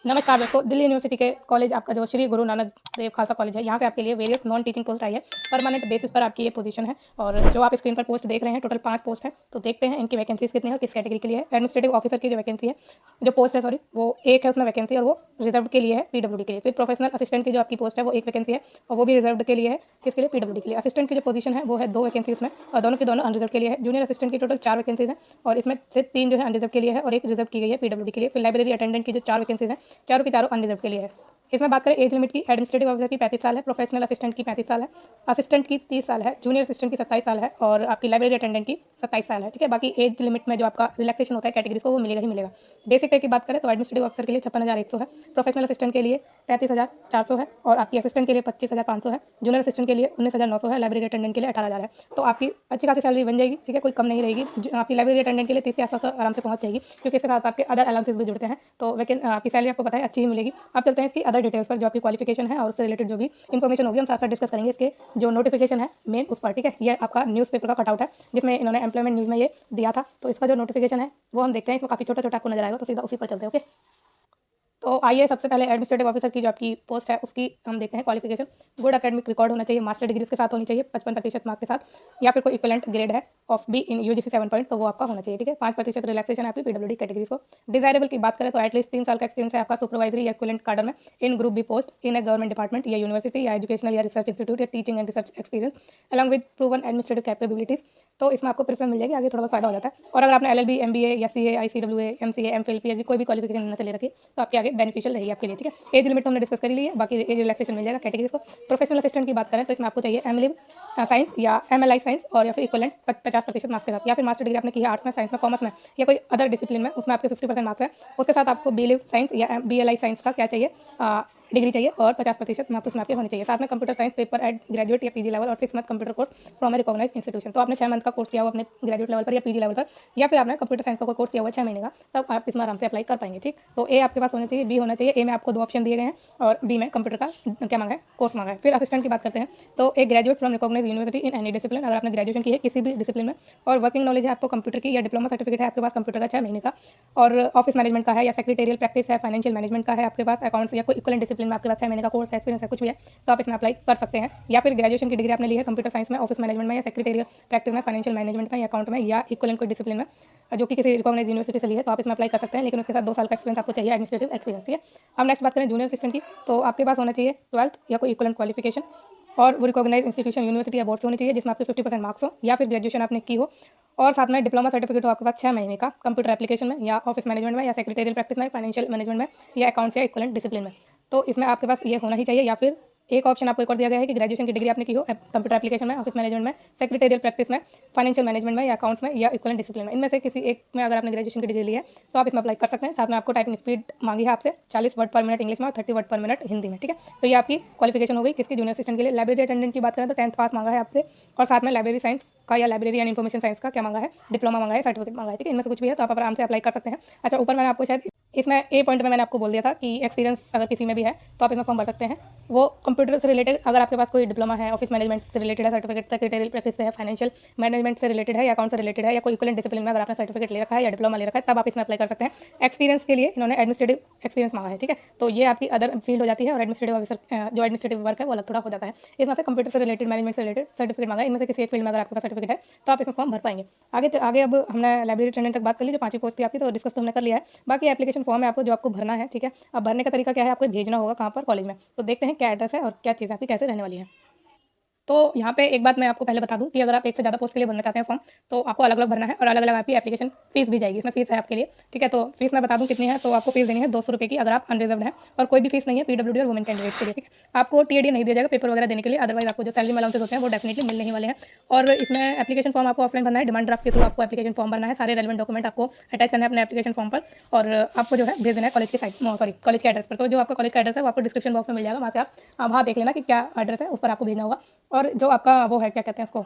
नमस्कार दोस्तों, दिल्ली यूनिवर्सिटी के कॉलेज आपका जो श्री गुरु नानक देव खालसा कॉलेज है, यहाँ से आपके लिए वेरियस नॉन टीचिंग पोस्ट आई है। परमानेंट बेसिस पर आपकी ये पोजीशन है और जो आप स्क्रीन पर पोस्ट देख रहे हैं टोटल 5 पोस्ट है। तो देखते हैं इनकी वैकेंसीज कितनी है, किस कैटेगरी के लिए है। एडमिनिस्ट्रेटिव ऑफिसर की जो वैकेंसी है, जो पोस्ट है वो एक है उसमें वैकेंसी, और वो रिजर्व के लिए है पीडब्ल्यूडी के लिए। फिर प्रोफेशनल असिस्टेंट की जो आपकी पोस्ट है वो एक वैकेंसी है और वो भी रिजर्व के लिए है, किसके लिए, पीडब्ल्यूडी के लिए। असिस्टेंट की जो पोजीशन है वो है 2 वैकेंसी इसमें, और दोनों की दोनों अनरिजर्व के लिए है। जूनियर असिस्टेंट की टोटल 4 वैकेंसीज हैं और इसमें से 3 जो है अनरिजर्व के लिए है और एक रिजर्व की गई है पीडब्ल्यूडी के लिए। फिर लाइब्रेरी अटेंडेंट की जो 4 वैकेंसीज हैं, चारों की चारों अनरिजर्व के लिए है। इसमें बात करें एज लिमिट की, एडमिनिस्ट्रेटिव ऑफिसर की 35 साल है, प्रोफेशनल असिस्टेंट की 35 साल है, असिस्टेंट की 30 साल है, जूनियर असिस्टेंट की 27 साल है और आपकी लाइब्रेरी अटेंडेंट की 27 साल है। ठीक है, बाकी एज लिमिट में जो आपका रिलैक्सेशन होता है कैटेगरीज को वो मिलेगा ही मिलेगा। बेसिक पे की बात करें तो एडमिनिस्ट्रेटिव ऑफिसर के लिए 56,100 है, प्रोफेशनल असिस्टेंट के लिए 35,400 है और आपकी असिस्टेंट के लिए 25,500 है, जूनियर असिस्टेंट के लिए 19,900 है, लाइब्रेरी अटेंडेंट के लिए 18,000 है। तो आपकी अच्छी खासी सैलरी बन जाएगी। ठीक है, कोई कम नहीं रहेगी। आपकी लाइब्रेरी अटेंडेंट के लिए 30 के आसपास तो आराम से पहुंच जाएगी, क्योंकि इसके साथ आपके अदर अलाउंसेस भी जुड़ते हैं। तो लेकिन आपकी सैलरी आपको पता है अच्छी ही मिलेगी। अब चलते हैं इसकी अदर डिटेल्स पर, जो आपकी क्वालिफिकेशन है और उससे रिलेटेड जो भी इन्फॉर्मेशन होगी हम साथ साथ डिस्कस करेंगे। इसके जो नोटिफिकेशन है मेन उस पर, ठीक है, ये आपका न्यूज़पेपर का कटआउट है जिसमें इन्होंने एम्प्लॉयमेंट न्यूज़ में ये दिया था। तो इसका जो नोटिफिकेशन है वो हम देखते हैं। इसमें काफ़ी छोटा छोटा आपको नजर आएगा, तो सीधा उसी पर चलते हैं। ओके, तो आइए सबसे पहले एडमिनिस्ट्रेटिव ऑफिसर की जो आपकी पोस्ट है उसकी हम देखते हैं क्वालिफिकेशन। गुड एकेडमिक रिकॉर्ड होना चाहिए, मास्टर डिग्री के साथ होनी चाहिए 55% मार्क के साथ, या फिर कोई इक्वलेंट ग्रेड है of be in UGC 7 point, तो वो आपका होना चाहिए। ठीक है, 5% रिलैक्सेशन है आपकी पीडब्ल्यूडी कैटेगरीज को। डिजायरेबल की बात करें तो एटलीस्ट 3 साल का एक्सपीरियंस है आपका सुपरवाइजरी या इक्वलेंट कार्डर में in group B post in a government department या यूनिवर्सिटी या एजुकेशनल या रिसर्च इंस्टीट्यूट या teaching and research experience along with proven administrative capabilities. तो इसमें आपको प्रेफरेंस मिल जाएगी, आगे थोड़ा बहुत फायदा हो जाता है। और अगर आपने एलएलबी, एमबीए या CA, ICWA, MCA, MPhil, PhD कोई भी क्वालिफिकेशन इनमें से ले रखी है तो आपके आगे बेनिफिशियल रहेगी आपके लिए। ठीक है, एज लिमिट तो हमने डिस्कस कर ली है, बाकी एज रिलैक्सेशन मिल जाएगा कैटेगरीज को। प्रोफेशनल असिस्टेंट की बात करें तो इसमें आपको चाहिए एमलिब साइंस या एमएलआई साइंस और या फिर इक्वलेंट 50% मार्क्स के साथ, या फिर मास्टर डिग्री आपने की है आर्ट्स में, साइंस में, कॉमर्स में या कोई अदर डिसिप्लिन में, उसमें आपके 50% मार्क्स है। उसके साथ आपको बीलिव साइंस या बीएलआई साइंस का क्या चाहिए, डिग्री चाहिए और 50% मार्क्स उसमें आपके होने चाहिए। साथ में computer science paper at graduate या पीजी लेवल और 6 month computer course from a recognise institution. तो आपने 6 मंथ का कोर्स किया हुआ अपने ग्रेजुएट लेवल पर या पीजी लेवल पर, या फिर आपने कंप्यूटर साइंस का कोई कोर्स किया हुआ 6 महीने का, तब आप इसमें आराम से अप्लाई कर पाएंगे। ठीक, तो ए आपके पास होना चाहिए, बी होना चाहिए। ए में आपको 2 ऑप्शन दिए गए हैं और बी में कंप्यूटर का क्या मांगा है, कोर्स मांगा है। फिर असिस्टेंट की बात करते हैं तो एक graduate from recognise university in any discipline, अगर आपने ग्रेजुएशन की है किसी भी डिसिप्लिन में और वर्किंग नॉलेज है आपको कंप्यूटर की या डिप्लोमा सर्टिफिकेट है आपके पास कंप्यूटर का 6 महीने का, और ऑफिस मैनेजमेंट का है या सेक्रेटेरियल प्रैक्टिस है, फाइनेंशियल मैनेजमेंट का है आपके पास, अकाउंट्स या कोई इक्वलेंट डिसिप्लिन में आपके पास 6 महीने का कोर्स है, एक्सपीरियंस है, कुछ भी है, तो आप इसमें अप्लाई कर सकते हैं। या फिर ग्रेजुएशन की डिग्री आपने ली है कंप्यूटर साइंस में, ऑफिस मैनेजमेंट में या सेक्रेटेरियल प्रैक्टिस में, फाइनेंशियल मैनेजमेंट में या अकाउंट में या इक्वलेंट कोई डिसिप्लिन में, जो कि किसी रिकॉग्नाइज यूनिवर्सिटी से ली है, तो आप इसमें अप्लाई कर सकते हैं। लेकिन उसके साथ 2 साल का एक्सपीरियंस आपको चाहिए, एडमिनिस्ट्रेटिव एक्सपीरियंस। ठीक है, अब नेक्स्ट बात करें जूनियर असिस्टेंट की, तो आपके पास होना चाहिए 12th या कोई इक्वलेंट क्वालिफिकेशन और वो रिकॉग्नाइज इंस्टीट्यूशन यूनिवर्सिटी या बोर्ड से होनी चाहिए जिसमें आपके 50% मार्क्स हो, या फिर ग्रेजुएशन आपने की हो और साथ में डिप्लोमा सर्टिफिकेट हो आपके पास 6 महीने का कंप्यूटर एप्लीकेशन में या ऑफिस मैनेजमेंट में या सेक्रेटेरियल प्रैक्टिस में, फाइनेंशियल मैनेजमेंट में या अकाउंट्स या इक्वलेंट डिसिप्लिन में। तो इसमें आपके पास ये होना ही चाहिए। या फिर एक ऑप्शन आपको एक और दिया गया है कि ग्रेजुएशन की डिग्री आपने की हो कंप्यूटर एप्लीकेशन में, ऑफिस मैनेजमेंट में, सेक्रेटेरियल प्रैक्टिस में, फाइनेंशियल मैनेजमेंट में या अकाउंट्स में या इक्वलेंट डिसिप्लिन में। इनमें से किसी एक में अगर आपने ग्रेजुएशन की डिग्री ली है तो आप इसमें अप्लाई कर सकते हैं। साथ में आपको टाइपिंग स्पीड मांगी है आपसे 40 वर्ड पर मिनट इंग्लिश में और 30 वर्ड पर मिनट हिंदी में। ठीक है, तो ये आपकी क्वालिफिकेशन हो गई किसकी, जूनियर असिस्टेंट के लिए। लाइब्रेरी अटेंडेंट की बात करें तो 10th पास मांगा है आपसे और साथ में लाइब्रेरी साइंस का या लाइब्रेरी एंड इन्फॉर्मेशन साइंस का क्या मांगा है, डिप्लोमा मांगा है, सर्टिफिकेट मांगा है। ठीक है, इनमें से कुछ भी है तो आप आराम से अप्लाई कर सकते हैं। अच्छा, ऊपर मैंने आपको शायद इसमें ए पॉइंट में मैंने आपको बोल दिया था कि एक्सपीरियंस अगर किसी में भी है तो आप इसमें फॉर्म भर सकते हैं। वो कंप्यूटर से रिलेटेड अगर आपके पास कोई डिप्लोमा है, ऑफिस मैनेजमेंट से रिलेटेड है सर्टिफिकेट, सेक्रेटरियल प्रैक्टिस से है, फाइनेंशियल मैनेजमेंट से रिलेटेड है या अकाउंट से रिलेटेड है या कोई इक्वलेंट डिसिप्लिन में अगर आपने सर्टिफिकेट ले रखा है या डिप्लोमा ले रखा है, तब आप इसमें अप्लाई कर सकते हैं। एक्सपीरियंस के लिए इन्होंने एडमिनिस्ट्रेटिव एक्सपीरियंस मांगा है। ठीक है, तो ये आपकी अदर फील्ड हो जाती है और एडमिनिस्ट्रेटिव ऑफिसर जो एडमिनिस्ट्रेटिव वर्क है वो अलग थोड़ा हो जाता है। इसमें से कंप्यूटर से रिलेटेड, मैनेजमेंट से रिलेटेड सर्टिफिकेट मांगा है। इनमें से किसी एक फील्ड में अगर आपके पास सर्टिफिकेट है तो आप इसमें फॉर्म भर पाएंगे। आगे अब हमने लाइब्रेरी अटेंडेंट तक बात कर ली, जो 5 पोस्ट थी आपकी, तो डिस्कस तो हमने कर लिया है। बाकी एप्लीकेशन फॉर्म है आपको जो आपको भरना है। ठीक है, अब भरने का तरीका क्या है, आपको भेजना होगा कहाँ पर, कॉलेज में। तो देखते हैं क्या एड्रेस है और क्या चीज़ आपकी कैसे रहने वाली है। तो यहाँ पे एक बात मैं आपको पहले बता दूं कि अगर आप एक से ज़्यादा पोस्ट के लिए भरना चाहते हैं फॉर्म तो आपको अलग अलग भरना है और अलग अलग आपकी एप्लीकेशन फीस भी जाएगी। इसमें फीस है आपके लिए। ठीक है, तो फीस मैं बता दूं कितनी है। तो आपको फीस देनी है 200 रुपये की अगर आप अनरिजर्व हैं, और कोई भी फीस नहीं है पीडब्ल्यूडी और वुमेन कैंडिडेट्स के लिए। ठीक है, आपको टीएडी नहीं दिया जाएगा पेपर वगैरह देने के लिए, अदरवाइज आपको जो सैलरी अलाउंसेस होते हैं वो डेफिनेटली मिलने ही वाले हैं। और इसमें एप्लीकेशन फॉर्म आपको ऑफलाइन भरना है, डिमांड ड्राफ्ट के थ्रू आपको एप्लीकेशन फॉर्म भरना है। सारे रेलेवेंट डॉक्यूमेंट आपको अटैच करना है अपने एप्लीकेशन फॉर्म पर और आपको जो है भेज देना है कॉलेज के साइट कॉलेज के एड्रेस पर। तो जो आपका कॉलेज का एड्रेस है वो आपको डिस्क्रिप्शन बॉक्स में मिल जाएगा, वहाँ से आप वहाँ देख लेना कि क्या एड्रेस है, उस पर आपको भेजना होगा। और जो आपका वो है क्या कहते हैं उसको,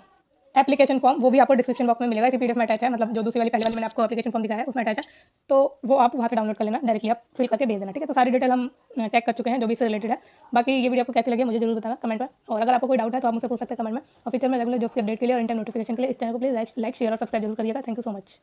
एप्लीकेशन फॉर्म, वो भी आपको डिस्क्रिप्शन बॉक्स में मिलेगा, इसी पीडीएफ में अटैच है, मतलब जो दूसरी वाली पहले वाली मैंने आपको एप्लीकेशन फॉर्म दिखाया है उसमें अटैच है। तो वो आप वहाँ से डाउनलोड कर लेना, डायरेक्टली आप फिल करके भेज देना। ठीक है, तो सारी डिटेल हम चेक कर चुके हैं जो भी इससे रिलेटेड है। बाकी ये वीडियो आपको कैसी लगी मुझे जरूर बताना कमेंट में, और अगर आपको कोई डाउट है तो आप मुझसे पूछ सकते हैं कमेंट में। और फ्यूचर में रेगुलर जॉब की अपडेट के लिए और इंटर नोटिफिकेशन के लिए इस चैनल को प्लीज लाइक शेयर और सब्सक्राइब जरूर करिएगा। Thank you so much.